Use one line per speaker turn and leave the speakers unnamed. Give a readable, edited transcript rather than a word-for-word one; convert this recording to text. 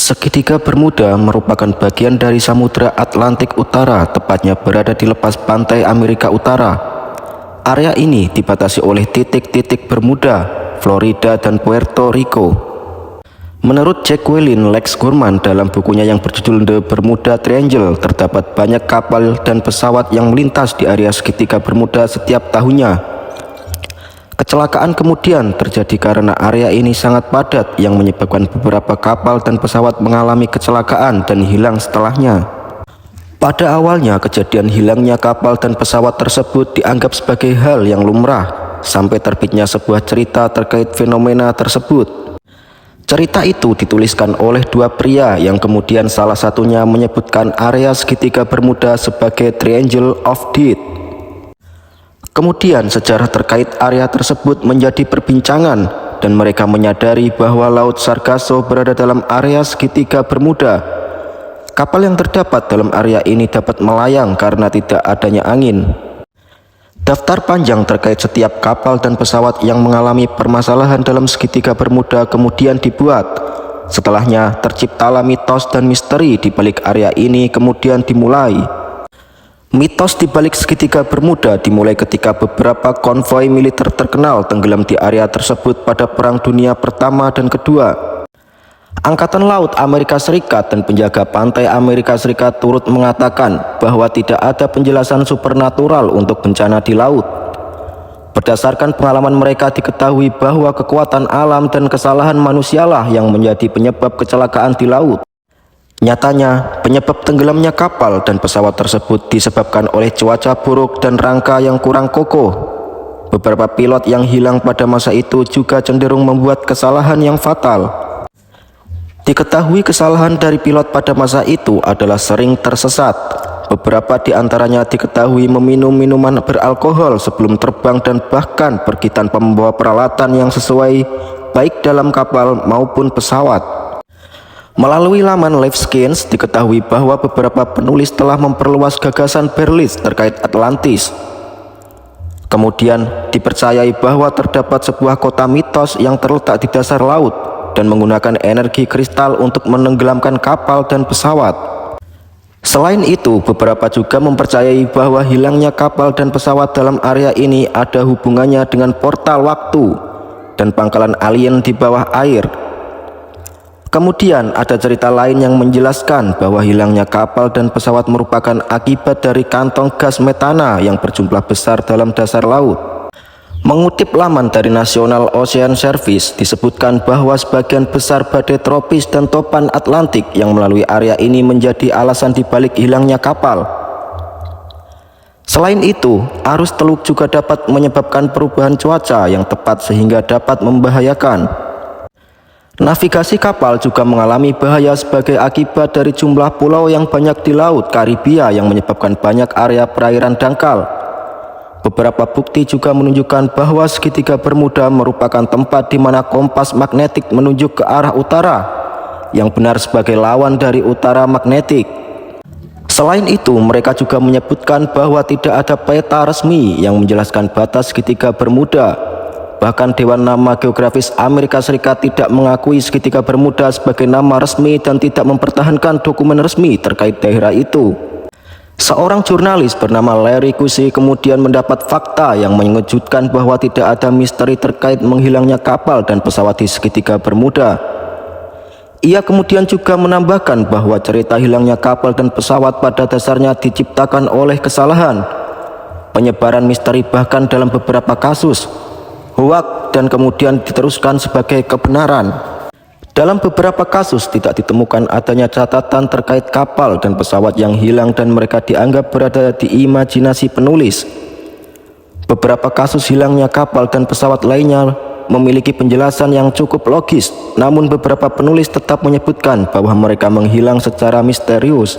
Segitiga Bermuda merupakan bagian dari Samudra Atlantik Utara, tepatnya berada di lepas pantai Amerika Utara. Area ini dibatasi oleh titik-titik Bermuda, Florida, dan Puerto Rico. Menurut Jacqueline Lex Gorman dalam bukunya yang berjudul The Bermuda Triangle, terdapat banyak kapal dan pesawat yang melintas di area segitiga Bermuda setiap tahunnya. Kecelakaan kemudian terjadi karena area ini sangat padat yang menyebabkan beberapa kapal dan pesawat mengalami kecelakaan dan hilang setelahnya. Pada awalnya, kejadian hilangnya kapal dan pesawat tersebut dianggap sebagai hal yang lumrah, sampai terbitnya sebuah cerita terkait fenomena tersebut. Cerita itu dituliskan oleh dua pria yang kemudian salah satunya menyebutkan area segitiga Bermuda sebagai Triangle of Death. Kemudian sejarah terkait area tersebut menjadi perbincangan dan mereka menyadari bahwa Laut Sargasso berada dalam area segitiga Bermuda. Kapal yang terdapat dalam area ini dapat melayang karena tidak adanya angin. Daftar panjang terkait setiap kapal dan pesawat yang mengalami permasalahan dalam segitiga Bermuda kemudian dibuat. Setelahnya terciptalah mitos dan misteri di balik area ini kemudian dimulai. Mitos di balik segitiga Bermuda dimulai ketika beberapa konvoi militer terkenal tenggelam di area tersebut pada Perang Dunia Pertama dan Kedua. Angkatan Laut Amerika Serikat dan penjaga pantai Amerika Serikat turut mengatakan bahwa tidak ada penjelasan supernatural untuk bencana di laut. Berdasarkan pengalaman mereka, diketahui bahwa kekuatan alam dan kesalahan manusialah yang menjadi penyebab kecelakaan di laut. Nyatanya, penyebab tenggelamnya kapal dan pesawat tersebut disebabkan oleh cuaca buruk dan rangka yang kurang kokoh. Beberapa pilot yang hilang pada masa itu juga cenderung membuat kesalahan yang fatal. Diketahui kesalahan dari pilot pada masa itu adalah sering tersesat. Beberapa di antaranya diketahui meminum minuman beralkohol sebelum terbang dan bahkan pergi tanpa membawa peralatan yang sesuai baik dalam kapal maupun pesawat. Melalui laman Liveskins diketahui bahwa beberapa penulis telah memperluas gagasan Berlitz terkait Atlantis. Kemudian dipercayai bahwa terdapat sebuah kota mitos yang terletak di dasar laut dan menggunakan energi kristal untuk menenggelamkan kapal dan pesawat. Selain itu, beberapa juga mempercayai bahwa hilangnya kapal dan pesawat dalam area ini ada hubungannya dengan portal waktu dan pangkalan alien di bawah air. Kemudian ada cerita lain yang menjelaskan bahwa hilangnya kapal dan pesawat merupakan akibat dari kantong gas metana yang berjumlah besar dalam dasar laut. Mengutip laman dari National Ocean Service, disebutkan bahwa sebagian besar badai tropis dan topan Atlantik yang melalui area ini menjadi alasan dibalik hilangnya kapal. Selain itu, arus teluk juga dapat menyebabkan perubahan cuaca yang tepat sehingga dapat membahayakan. Navigasi kapal juga mengalami bahaya sebagai akibat dari jumlah pulau yang banyak di Laut Karibia yang menyebabkan banyak area perairan dangkal. Beberapa bukti juga menunjukkan bahwa segitiga Bermuda merupakan tempat di mana kompas magnetik menunjuk ke arah utara, yang benar sebagai lawan dari utara magnetik. Selain itu, mereka juga menyebutkan bahwa tidak ada peta resmi yang menjelaskan batas segitiga Bermuda. Bahkan Dewan Nama Geografis Amerika Serikat tidak mengakui segitiga Bermuda sebagai nama resmi dan tidak mempertahankan dokumen resmi terkait daerah itu. Seorang jurnalis bernama Larry Kusi kemudian mendapat fakta yang mengejutkan bahwa tidak ada misteri terkait menghilangnya kapal dan pesawat di segitiga Bermuda. Ia kemudian juga menambahkan bahwa cerita hilangnya kapal dan pesawat pada dasarnya diciptakan oleh kesalahan, penyebaran misteri, bahkan dalam beberapa kasus hoak, dan kemudian diteruskan sebagai kebenaran. Dalam beberapa kasus tidak ditemukan adanya catatan terkait kapal dan pesawat yang hilang dan mereka dianggap berada di imajinasi penulis. Beberapa kasus hilangnya kapal dan pesawat lainnya memiliki penjelasan yang cukup logis, namun beberapa penulis tetap menyebutkan bahwa mereka menghilang secara misterius.